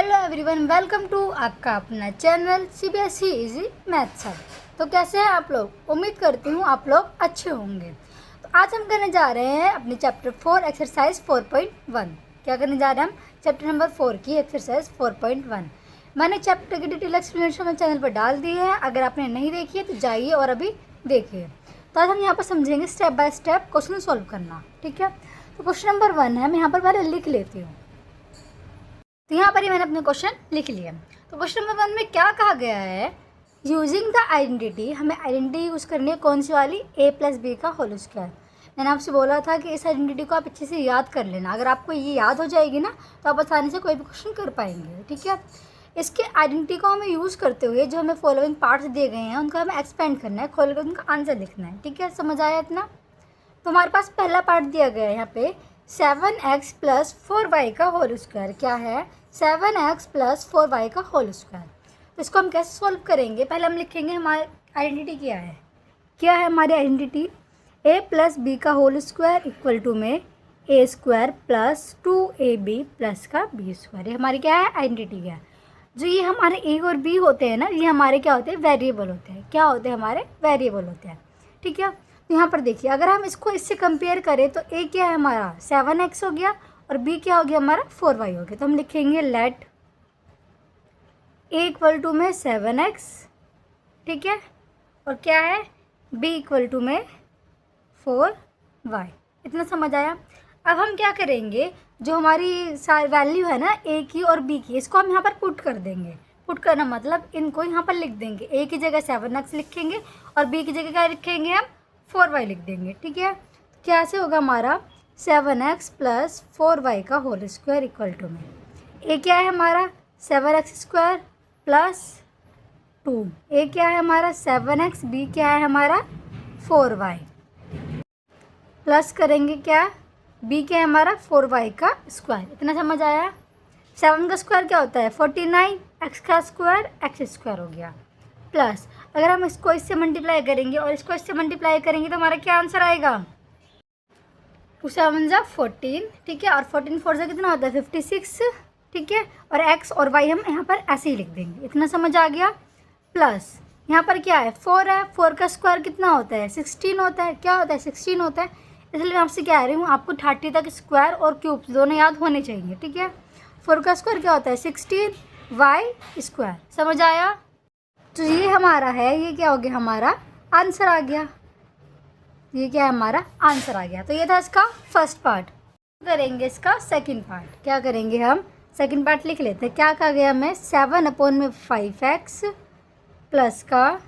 Hello everyone, welcome to आपका अपना channel CBSE easy maths hub. तो कैसे हैं आप लोग? उम्मीद करती हूँ आप लोग अच्छे होंगे। तो आज हम करने जा रहे हैं अपने चैप्टर 4 एक्सरसाइज 4.1। क्या करने जा रहे हैं हम? चैप्टर नंबर 4 की एक्सरसाइज 4.1। मैंने चैप्टर की डिटेल एक्सप्लेनेशन मेरे चैनल पर डाल दी है। अगर आपने नहीं देखी है तो जाइए और अभी देखिए। तो आज हम यहाँ पर समझेंगे step by step question solve करना। ठीक है, तो क्वेश्चन नंबर 1 है, मैं यहाँ पर पहले लिख लेती हूँ। तो यहाँ पर ही मैंने अपने क्वेश्चन लिख लिया। तो क्वेश्चन नंबर 1 में क्या कहा गया है? यूजिंग द आइडेंटिटी, हमें आइडेंटिटी यूज़ करनी है कौन सी वाली? a + b का होल स्क्वायर। मैंने आपसे बोला था कि इस आइडेंटिटी को आप अच्छे से याद कर लेना। अगर आपको ये याद हो जाएगी ना तो आप आसानी से कोई भी क्वेश्चन कर पाएंगे। ठीक है, इसके आइडेंटिटी को हमें यूज़ करते हुए जो हमें फॉलोइंग पार्ट्स दिए गए हैं उनका हमें एक्सपेंड करना है, खोल कर उनका आंसर लिखना है। ठीक है, समझ आया इतना? तो हमारे पास पहला पार्ट दिया गया है यहाँ पे 7x + 4y का होल स्क्वायर। क्या है? 7x + 4y का होल स्क्वायर। तो इसको हम कैसे सॉल्व करेंगे? पहले हम लिखेंगे हमारी आइडेंटिटी क्या है। क्या है हमारी आइडेंटिटी? a + b का होल स्क्वायर इक्वल टू में a² + 2ab + का b स्क्वायर। ये हमारी क्या है? आइडेंटिटी क्या है? जो ये हमारे a और b होते हैं ना, ये हमारे क्या होते हैं? वेरिएबल होते हैं। क्या होते हैं? हमारे वेरिएबल होते हैं। ठीक है, तो यहाँ पर देखिए, अगर हम इसको इससे कंपेयर करें तो a क्या है हमारा? 7x हो गया और b क्या हो गया हमारा? 4y हो गया। तो हम लिखेंगे लेट a इक्वल टू में 7x, ठीक है, और क्या है? b इक्वल टू में 4y। इतना समझ आया? अब हम क्या करेंगे, जो हमारी वैल्यू है ना a की और b की, इसको हम यहाँ पर पुट कर देंगे। पुट करना मतलब इनको यहाँ पर लिख देंगे। a की जगह 7x लिखेंगे और b की जगह क्या लिखेंगे हम? 4y लिख देंगे। ठीक है, तो क्या से होगा हमारा? 7x + 4y का होल स्क्वायर इक्वल टू में a क्या है हमारा? 7x² + 2। a क्या है हमारा? 7x। b क्या है हमारा? 4y। प्लस करेंगे क्या? b क्या है हमारा? 4y का स्क्वायर। इतना समझ आया? 7 का स्क्वायर क्या होता है? 49। x का स्क्वायर x² हो गया। प्लस अगर हम इसको इससे मल्टीप्लाई करेंगे और इसको इससे मल्टीप्लाई करेंगे तो हमारा क्या आंसर आएगा? 2 7 जा 14। ठीक है, और 14 4 से कितना होता है? 56। ठीक है, और x और y हम यहाँ पर ऐसे ही लिख देंगे। इतना समझ आ गया? प्लस यहाँ पर क्या है? 4 है। 4 का स्क्वायर कितना होता है? 16 होता है। क्या होता है? 16 होता है। इसलिए मैं आपसे कह रही हूँ आपको 30 तक स्क्वायर और क्यूब्स दोनों याद होने चाहिए। ठीक है, 4 का स्क्वायर क्या होता है? 16y²। समझ आया? तो ये हमारा है, ये क्या हो गया? हमारा आंसर आ गया। ये क्या है? हमारा आंसर आ गया। तो ये था इसका फर्स्ट पार्ट। करेंगे इसका सेकंड पार्ट। क्या करेंगे हम? सेकंड पार्ट लिख लेते हैं। क्या कहा गया हमें? 7/5x प्लस का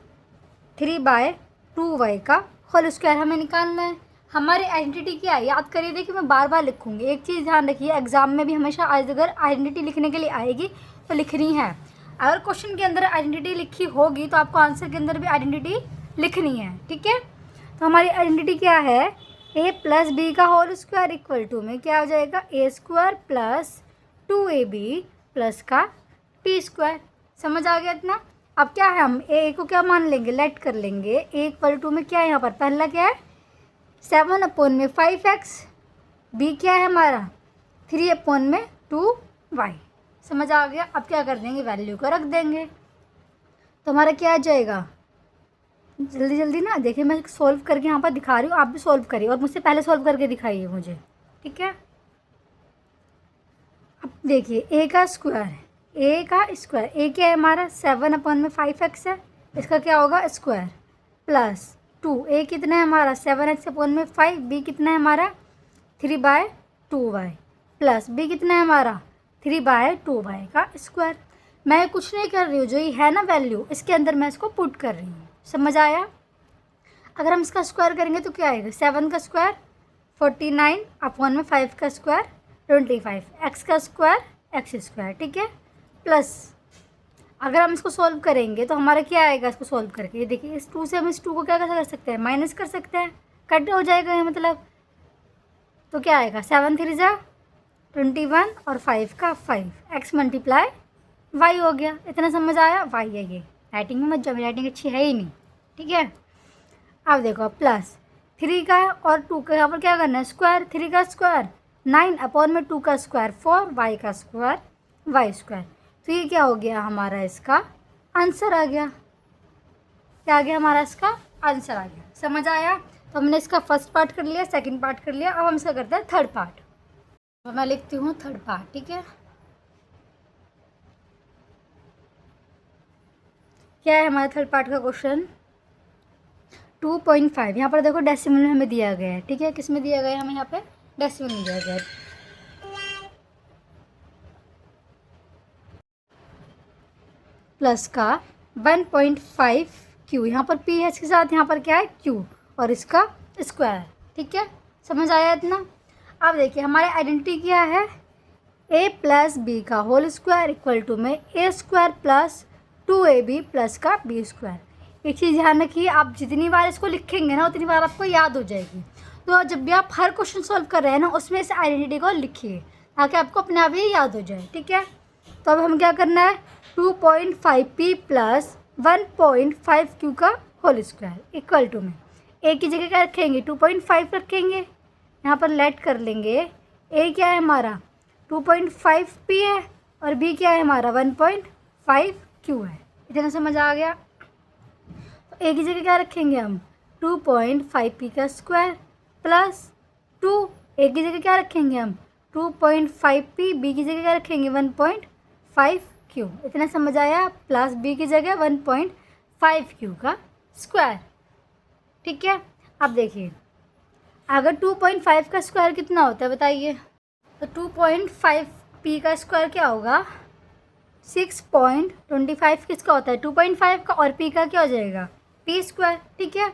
3/2y का होल स्क्वायर हमें निकालना है। हमारी आइडेंटिटी क्या है? याद करिए। देखिए, मैं बार बार लिखूंगी। एक चीज़ ध्यान रखिए, एग्जाम में भी हमेशा अगर आइडेंटिटी लिखने के लिए आएगी तो लिखनी है। अगर क्वेश्चन के अंदर आइडेंटिटी लिखी होगी तो आपको आंसर के अंदर भी आइडेंटिटी लिखनी है। ठीक है, तो हमारी आइडेंटिटी क्या है? a + b का होल स्क्वायर इक्वल टू में क्या हो जाएगा? a² + 2ab + का b²। समझ आ गया इतना? अब क्या है, हम a को क्या मान लेंगे? लेट कर लेंगे। a इक्वल टू में क्या है यहाँ पर? पहला क्या है? 7/5x। b क्या है हमारा? 3/2y। समझ आ गया? अब क्या कर देंगे? वैल्यू को रख देंगे। तो हमारा क्या आ जाएगा? जल्दी जल्दी ना देखिए, मैं सॉल्व करके यहाँ पर दिखा रही हूँ, आप भी सॉल्व करिए और मुझसे पहले सॉल्व करके दिखाइए मुझे। ठीक है, अब देखिए a का स्क्वायर, a का स्क्वायर, a क्या है हमारा? 7/5x है। इसका क्या होगा? Square plus 2। a कितना है हमारा? 7x/5। b कितना है हमारा? 3/2y प्लस b कितना है हमारा? 3/2y का स्क्वायर। मैं कुछ नहीं कर रही हूँ, जो ये है ना वैल्यू, इसके अंदर मैं इसको पुट कर रही हूँ। समझ आया? अगर हम इसका स्क्वायर करेंगे तो क्या आएगा? 7 का स्क्वायर 49/5 का स्क्वायर 25, x का स्क्वायर x²। ठीक है, प्लस अगर हम इसको सॉल्व करेंगे तो हमारा क्या आएगा? इसको सॉल्व करके ये देखिए, इस 2 से हम इस 2 को क्या कर सकते हैं? माइनस कर सकते हैं। कट हो जाएगा ये मतलब। तो क्या आएगा? 7 3 जा 21 और 5 का 5, x मल्टीप्लाई y हो गया। इतना समझ आया? y है ये। राइटिंग में मत जाओ, राइटिंग अच्छी है ही नहीं। ठीक है, अब देखो, प्लस 3 का और 2 का यहाँ पर क्या करना है? स्क्वायर। 3 का स्क्वायर 9/2 का स्क्वायर 4, y का स्क्वायर y²। तो ये क्या हो गया हमारा, इसका आंसर आ गया। क्या आ गया हमारा, इसका आंसर आ गया। समझ आया? तो हमने इसका फर्स्ट पार्ट कर लिया, सेकंड पार्ट कर लिया, अब हम इसका करते हैं थर्ड पार्ट। तो मैं लिखती हूँ थर्ड पार्ट, ठीक है। क्या है हमारा थर्ड पार्ट का क्वेश्चन? 2.5। यहाँ पर देखो डेसिमल में हमें दिया गया है, ठीक है। किस में दिया गया है हमें? यहाँ पे डेसिमल में दिया गया है। प्लस का 1.5 क्यू, यहाँ पर पी है इसके साथ, यहाँ पर क्या है क्यू, और इसका स्क्वायर, ठीक है। समझ आया इतना? अब देखिए हमारी आइडेंटिटी क्या है, ए प्लस बी का होल स्क्वायर इक्वल टू में ए स्क्वायर प्लस 2ab प्लस का बी स्क्वायर। एक चीज़ ध्यान रखिए, आप जितनी बार इसको लिखेंगे ना उतनी बार आपको याद हो जाएगी। तो जब भी आप हर क्वेश्चन सॉल्व कर रहे हैं ना उसमें इस आइडेंटिटी को लिखिए ताकि आपको अपने आप ही याद हो जाए, ठीक है। तो अब हम क्या करना है, 2.5p प्लस 1.5 क्यू का होल स्क्वायर इक्वल टू में ए की जगह क्या रखेंगे, 2.5 रखेंगे, यहाँ पर लेट कर लेंगे। ए क्या है हमारा 2.5p है और बी क्या है हमारा 1.5q है। इतना समझ आ गया? तो ए की जगह क्या रखेंगे हम, 2.5p का स्क्वायर प्लस 2, ए की जगह क्या रखेंगे हम 2.5p, बी की जगह क्या रखेंगे 1.5q। इतना समझ आया? प्लस बी की जगह 1.5q का स्क्वायर, ठीक है। अब देखिए अगर 2.5 का स्क्वायर कितना होता है बताइए? तो 2.5p का स्क्वायर क्या होगा, 6.25 किसका होता है 2.5 का, और p का क्या हो जाएगा p स्क्वायर, ठीक है।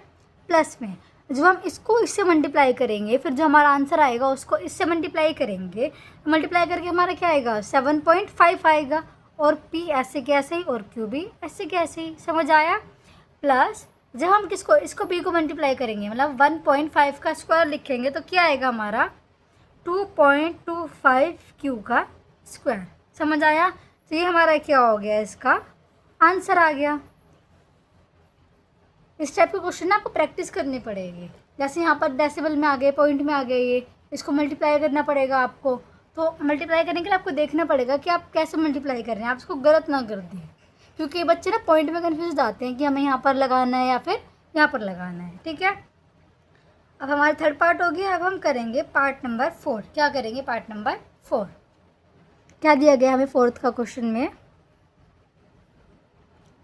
प्लस में जब हम इसको इससे मल्टीप्लाई करेंगे फिर जो हमारा आंसर आएगा उसको इससे मल्टीप्लाई करेंगे, मल्टीप्लाई करके हमारा क्या आएगा 7.5 आएगा, और p ऐसे के ऐसे ही और q भी ऐसे के ऐसे ही। समझ आया? प्लस जब हम किसको इसको b को मल्टीप्लाई करेंगे मतलब 1.5 का स्क्वायर लिखेंगे तो क्या आएगा हमारा 2.25q का स्क्वायर। समझ आया? तो ये हमारा क्या हो गया, इसका आंसर आ गया। इस टाइप के क्वेश्चन ना आपको प्रैक्टिस करनी पड़ेगी। जैसे यहाँ पर डेसिमल में आ गए, पॉइंट में आ गए, ये इसको मल्टीप्लाई करना पड़ेगा आपको। तो मल्टीप्लाई करने के लिए आपको देखना पड़ेगा कि आप कैसे मल्टीप्लाई कर रहे हैं, आप इसको गलत ना कर दें, क्योंकि बच्चे ना पॉइंट में कन्फ्यूज जाते हैं कि हमें यहाँ पर लगाना है या फिर यहाँ पर लगाना है, ठीक है। अब हमारा थर्ड पार्ट हो गया। अब हम करेंगे पार्ट नंबर 4। क्या करेंगे पार्ट नंबर 4? क्या दिया गया हमें फोर्थ का क्वेश्चन में,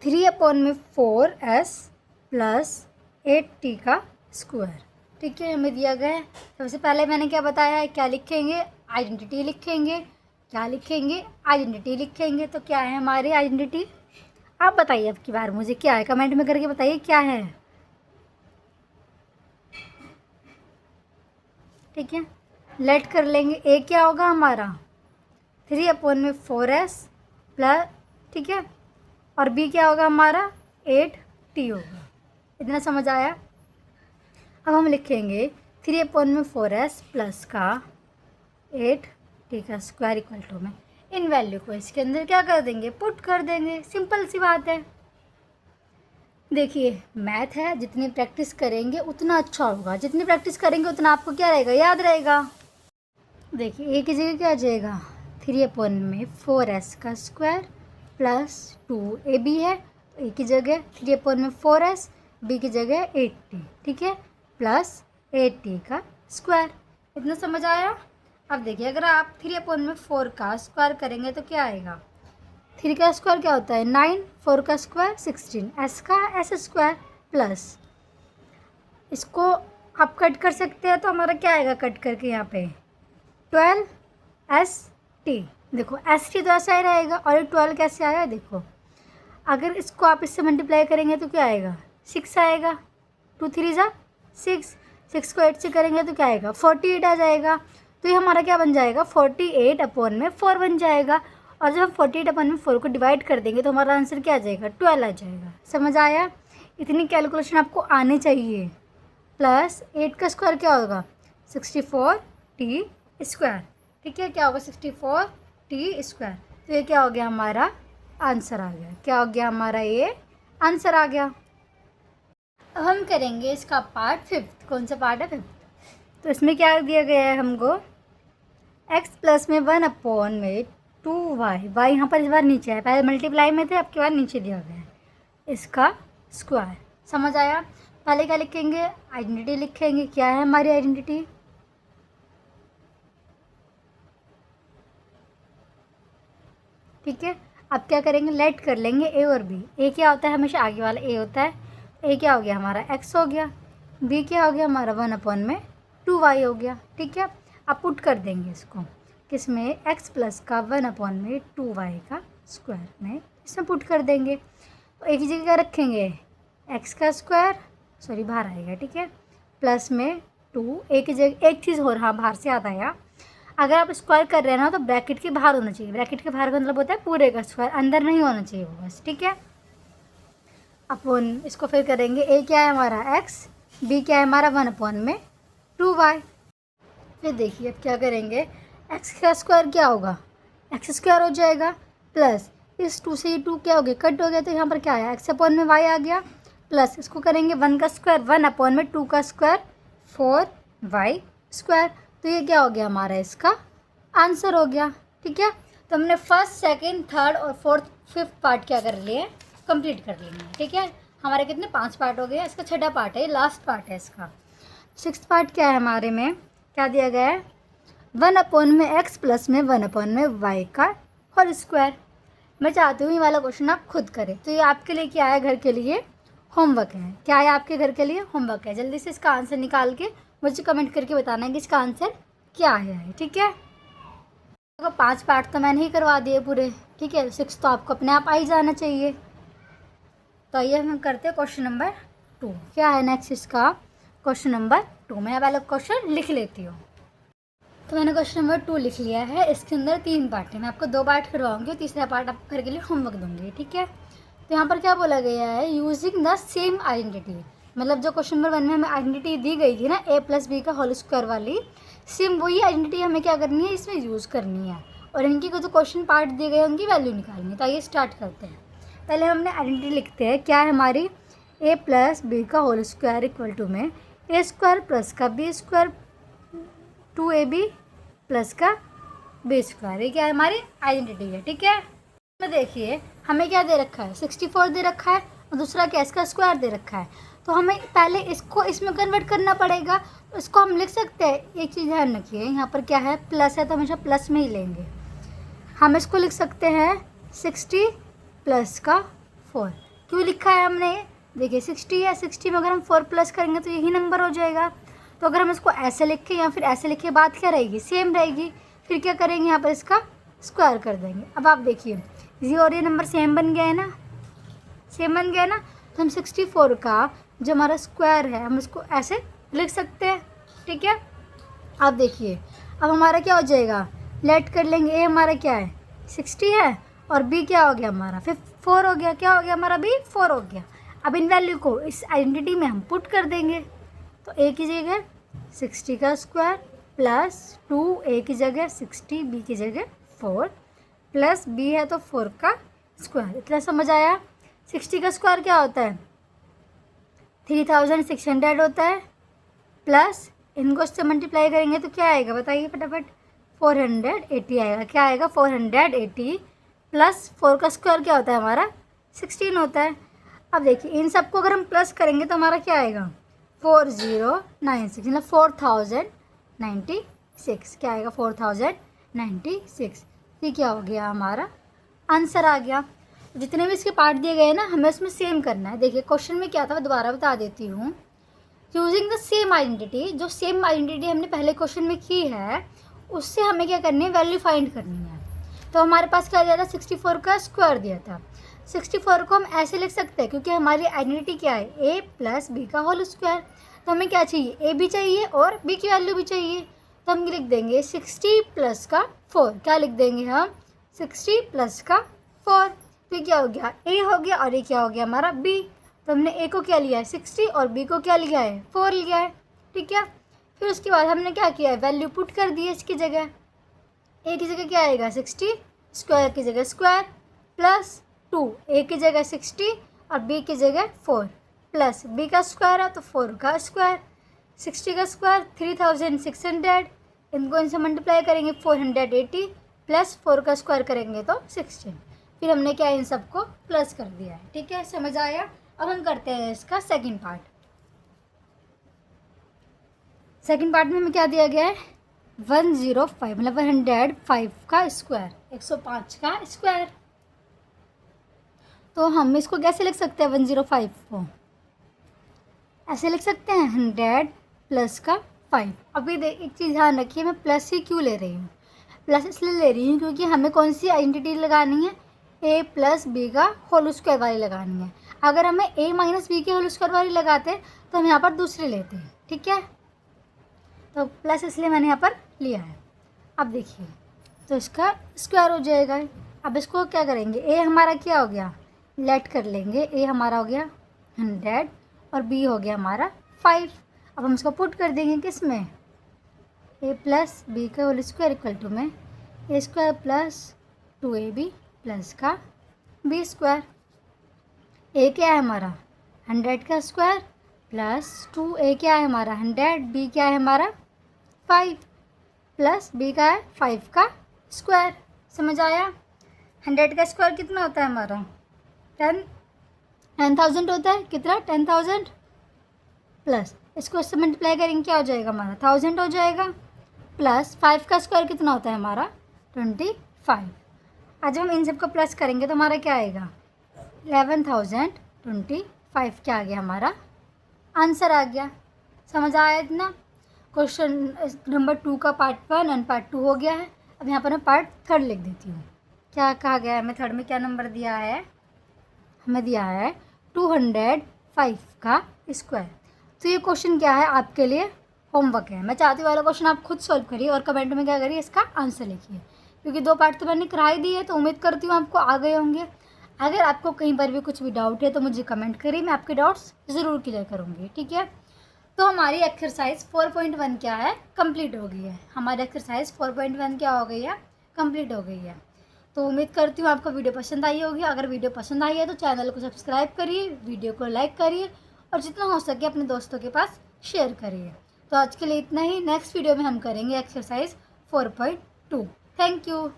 3/4s प्लस 8t का स्क्वायर, ठीक है, हमें दिया गया है। सबसे पहले मैंने क्या बताया है, क्या लिखेंगे, आइडेंटिटी लिखेंगे। क्या लिखेंगे, आइडेंटिटी लिखेंगे। तो क्या है हमारी आइडेंटिटी, आप बताइए अब की बार मुझे क्या है, कमेंट में करके बताइए क्या है, ठीक है। लेट कर लेंगे, ए क्या होगा हमारा 3/4s प्लस, ठीक है, और बी क्या होगा हमारा 8t होगा। इतना समझ आया? अब हम लिखेंगे 3/4s प्लस का 8t का स्क्वायर इक्वल टू में इन वैल्यू को इसके अंदर क्या कर देंगे, पुट कर देंगे। सिंपल सी बात है। देखिए मैथ है, जितनी प्रैक्टिस करेंगे उतना अच्छा होगा, जितनी प्रैक्टिस करेंगे उतना आपको क्या रहेगा, याद रहेगा। देखिए ए की जगह क्या आ जाएगा 3/4s का स्क्वायर प्लस 2ab है, ए की जगह 3/4s, बी की जगह 8t, ठीक है, प्लस 8t का स्क्वायर। इतना समझ आया? अब देखिए अगर आप 3/4 का स्क्वायर करेंगे तो क्या आएगा, 3 का स्क्वायर क्या होता है 9, 4 का स्क्वायर 16, s का s स्क्वायर प्लस, इसको आप कट कर सकते हैं तो हमारा क्या आएगा कट करके यहाँ पे 12st। देखो st तो ऐसा ही रहेगा, और ये 12 कैसे आया देखो, अगर इसको आप इससे मल्टीप्लाई करेंगे तो क्या आएगा 6 आएगा, 2 3 ज़ा 6, 6 को 8 से करेंगे तो क्या आएगा 48 आ जाएगा। तो ये हमारा क्या बन जाएगा 48/4 बन जाएगा, और जब हम 48/4 को डिवाइड कर देंगे तो हमारा आंसर क्या आ जाएगा 12 आ जाएगा। समझ आया? इतनी कैलकुलेशन आपको आनी चाहिए। प्लस 8 का स्क्वायर क्या होगा 64t स्क्वायर, ठीक है, क्या होगा 64t स्क्वायर। तो ये क्या हो गया हमारा आंसर आ गया। क्या हो गया हमारा ये आंसर आ गया। अब हम करेंगे इसका पार्ट 5। कौन सा पार्ट है 5? तो इसमें क्या दिया गया है हमको, x प्लस में 1/, 2y, वाई यहाँ पर इस बार नीचे है, पहले मल्टीप्लाई में थे, अब की बार नीचे दिया गया है, इसका स्क्वायर। समझ आया? पहले क्या लिखेंगे? आइडेंटिटी लिखेंगे। क्या है हमारी आइडेंटिटी? ठीक है, अब क्या करेंगे? लेट कर लेंगे ए और बी। ए क्या होता है? हमेशा आगे वाला ए होता है। ए क्या हो गया हमारा? x हो गया। बी क्या हो गया हमारा? 1/2y हो गया। ठीक है, अब पुट कर देंगे इसको किसमें? x प्लस का 1/2y का स्क्वायर में इसमें पुट कर देंगे। तो एक ही जगह क्या रखेंगे? x का स्क्वायर, सॉरी बाहर आएगा, ठीक है, प्लस में 2, एक ही जगह। एक चीज़ हो रहा, बाहर से याद आया, अगर आप स्क्वायर कर रहे हैं ना तो ब्रैकेट के बाहर होना चाहिए। ब्रैकेट के बाहर का मतलब होता है पूरे का स्क्वायर, अंदर नहीं होना चाहिए वो बस। ठीक है, अपन इसको फिर करेंगे। ए क्या है हमारा? x, बी क्या है हमारा? 1/2y। फिर देखिए अब क्या करेंगे? x का स्क्वायर क्या होगा? x स्क्वायर हो जाएगा, प्लस इस 2 से ये 2 क्या हो गया? कट हो गया, तो यहाँ पर क्या आया? x/y आ गया, प्लस इसको करेंगे 1 का स्क्वायर, 1/2 का स्क्वायर, 4y स्क्वायर। तो ये क्या हो गया हमारा? इसका आंसर हो गया। ठीक है, तो हमने फर्स्ट, सेकंड, थर्ड और फोर्थ, फिफ्थ पार्ट क्या कर लिए? कंप्लीट कर लिए। ठीक है, हमारे कितने? 5 पार्ट हो गए। इसका छठा पार्ट है, लास्ट पार्ट है इसका। सिक्स्थ पार्ट क्या है हमारे में? क्या दिया गया है? 1/x प्लस में 1/y का होल स्क्वायर। मैं चाहती हूँ ये वाला क्वेश्चन आप खुद करें। तो ये आपके लिए क्या है? घर के लिए होमवर्क है। क्या है आपके घर के लिए? होमवर्क है। जल्दी से इसका आंसर निकाल के मुझे कमेंट करके बताना है कि इसका आंसर क्या आया है। ठीक है, तो 5 पार्ट तो मैंने ही करवा दिए पूरे। ठीक है, 6 तो आपको अपने आप आ ही जाना चाहिए। तो आइए हम करते हैं क्वेश्चन नंबर 2। क्या है नेक्स्ट इसका? Question number 2। मैं पहले क्वेश्चन लिख लेती हूँ। तो मैंने क्वेश्चन नंबर 2 लिख लिया है। इसके अंदर 3 पार्ट है। मैं आपको 2 पार्ट करवाऊंगी, तीसरा पार्ट आपको घर के लिए होमवर्क दूंगी। ठीक है, तो यहाँ पर क्या बोला गया है? यूजिंग द सेम आइडेंटिटी, मतलब जो क्वेश्चन नंबर 1 में हमें आइडेंटिटी दी गई थी ना, a प्लस बी का होल स्क्वायर वाली, सेम वही आइडेंटिटी हमें क्या करनी है? इसमें यूज़ करनी है। और इनकी जो क्वेश्चन पार्ट दिए गए उनकी वैल्यू निकालनी है। तो आइए स्टार्ट करते हैं। पहले हमने आइडेंटिटी लिखते हैं। क्या है हमारी? a प्लस बी का होल स्क्वायर इक्वल टू में a स्क्वायर प्लस का b स्क्वायर 2ab प्लस का b स्क्वायर। ये क्या है? हमारी आइडेंटिटी है। ठीक है, तो देखिए हमें क्या दे रखा है? 64 दे रखा है, और दूसरा क्या? इसका स्क्वायर दे रखा है। तो हमें पहले इसको इसमें कन्वर्ट करना पड़ेगा। तो इसको हम लिख सकते हैं। एक चीज़ ध्यान रखिए, यहाँ पर क्या है? प्लस है, तो हमेशा प्लस में ही लेंगे। हम इसको लिख सकते हैं 60 प्लस का 4। क्यों लिखा है हमने? देखिए 60 है, 60 में अगर हम 4 प्लस करेंगे तो यही नंबर हो जाएगा। तो अगर हम इसको ऐसे लिखें या फिर ऐसे लिखे, बात क्या रहेगी? सेम रहेगी। फिर क्या करेंगे? यहाँ पर इसका स्क्वायर कर देंगे। अब आप देखिए ये और ये नंबर सेम बन गया है ना, सेम बन गया ना। तो हम 64 का जो हमारा स्क्वायर है हम इसको ऐसे लिख सकते हैं। ठीक है, अब देखिए अब हमारा क्या हो जाएगा? लेट कर लेंगे। ए हमारा क्या है? 60 है, और बी क्या हो गया हमारा? 4 हो गया। क्या हो गया हमारा? बी 4 हो गया। अब इन वैल्यू को इस आइडेंटिटी में हम पुट कर देंगे। तो ए की जगह 60 का स्क्वायर प्लस 2, ए की जगह 60, बी की जगह 4, प्लस बी है तो 4 का स्क्वायर। इतना समझ आया? 60 का स्क्वायर क्या होता है? 3600 होता है, प्लस इनको इससे मल्टीप्लाई करेंगे तो क्या आएगा? बताइए फटाफट। 480 आएगा। क्या आएगा? 480 प्लस 4 का स्क्वायर क्या होता है हमारा? 16 होता है। अब देखिए इन सबको अगर हम प्लस करेंगे तो हमारा क्या आएगा? 4096, मतलब 4096। क्या आएगा? 4096। ये क्या हो गया? हमारा आंसर आ गया। जितने भी इसके पार्ट दिए गए हैं ना, हमें उसमें सेम करना है। देखिए क्वेश्चन में क्या था, मैं दोबारा बता देती हूँ। यूजिंग द सेम आइडेंटिटी, जो सेम आइडेंटिटी हमने पहले क्वेश्चन में की है उससे हमें क्या करनी है? वैल्यू फाइंड करनी है। तो हमारे पास क्या दिया था? 64 का स्क्वायर दिया था। 64 को हम ऐसे लिख सकते हैं क्योंकि हमारी आइडेंटिटी क्या है? a प्लस बी का होल स्क्वायर। तो हमें क्या चाहिए? a भी चाहिए और b की वैल्यू भी चाहिए। तो हम लिख देंगे 60 प्लस का 4। क्या लिख देंगे हम? 60 प्लस का 4। तो क्या हो गया? a हो गया, और ये क्या हो गया हमारा? b। तो हमने a को क्या लिया है? 60, और b को क्या लिया है? 4 लिया है। ठीक है, फिर उसके बाद हमने क्या किया है? वैल्यू पुट कर दी है इसकी जगह। a की जगह क्या आएगा? 60, स्क्वायर की जगह स्क्वायर, प्लस 2, a की जगह 60 और b की जगह 4, प्लस b का स्क्वायर है तो 4 का स्क्वायर। 60 का स्क्वायर 3600, इनको इनसे मल्टीप्लाई करेंगे 480, प्लस 4 का स्क्वायर करेंगे तो 16। फिर हमने क्या इन सबको प्लस कर दिया है। ठीक है, समझ आया। अब हम करते हैं इसका सेकंड पार्ट। सेकंड पार्ट में हमें क्या दिया गया है, 105 मतलब 105 का स्क्वायर, 105 का स्क्वायर। तो हम इसको कैसे लिख सकते हैं 105 को, ऐसे लिख सकते हैं 100 प्लस का 5। अभी एक चीज़ ध्यान रखिए, मैं प्लस ही क्यों ले रही हूँ, प्लस इसलिए ले रही हूँ क्योंकि हमें कौन सी आइडेंटिटी लगानी है, a प्लस बी का होल स्क्वायर वाली लगानी है। अगर हमें a माइनस बी के होल स्क्वायर वाली लगाते तो हम यहाँ पर दूसरी लेते हैं। ठीक है, तो प्लस इसलिए मैंने यहाँ पर लिया है। अब देखिए, तो इसका स्क्वायर हो जाएगा। अब इसको क्या करेंगे, a हमारा क्या हो गया, लेट कर लेंगे, a हमारा हो गया 100 और b हो गया हमारा 5। अब हम इसको पुट कर देंगे किस में, a प्लस बी का होल स्क्वायर इक्वल टू में a square plus 2ab plus का b स्क्वायर। a क्या है हमारा 100 का स्क्वायर प्लस 2a क्या है हमारा 100, b क्या है हमारा 5 प्लस b का है 5 का स्क्वायर। समझ आया। 100 का स्क्वायर कितना होता है हमारा 10,000 होता है। कितना 10,000 प्लस इसको इससे मल्टीप्लाई करेंगे क्या हो जाएगा हमारा 1000 हो जाएगा, प्लस 5 का स्क्वायर कितना होता है हमारा 25। आज हम इन सब को प्लस करेंगे तो हमारा क्या आएगा 11,025 क्या आ गया हमारा आंसर आ गया। समझ आया इतना। क्वेश्चन नंबर 2 का पार्ट 1 एंड पार्ट 2 हो गया है। अब यहाँ पर मैं पार्ट 3 लिख देती हूँ। क्या कहा गया है हमें, थर्ड में क्या नंबर दिया है, हमें दिया है 205 का स्क्वायर। तो ये क्वेश्चन क्या है आपके लिए होमवर्क है। मैं चाहती हूँ वाला क्वेश्चन आप खुद सॉल्व करिए और कमेंट में क्या करिए इसका आंसर लिखिए, क्योंकि 2 पार्ट तो मैंने करा ही दी है, तो उम्मीद करती हूँ आपको आ गए होंगे। अगर आपको कहीं पर भी कुछ भी डाउट है तो मुझे कमेंट करिए, मैं आपके डाउट्स ज़रूर क्लियर करूँगी। ठीक है, तो हमारी एक्सरसाइज 4.1 क्या है, कंप्लीट हो गई है। हमारी एक्सरसाइज 4.1 क्या हो गई है, कंप्लीट हो गई है। तो उम्मीद करती हूँ आपको वीडियो पसंद आई होगी। अगर वीडियो पसंद आई है तो चैनल को सब्सक्राइब करिए, वीडियो को लाइक करिए और जितना हो सके अपने दोस्तों के पास शेयर करिए। तो आज के लिए इतना ही। नेक्स्ट वीडियो में हम करेंगे एक्सरसाइज 4.2। Thank you.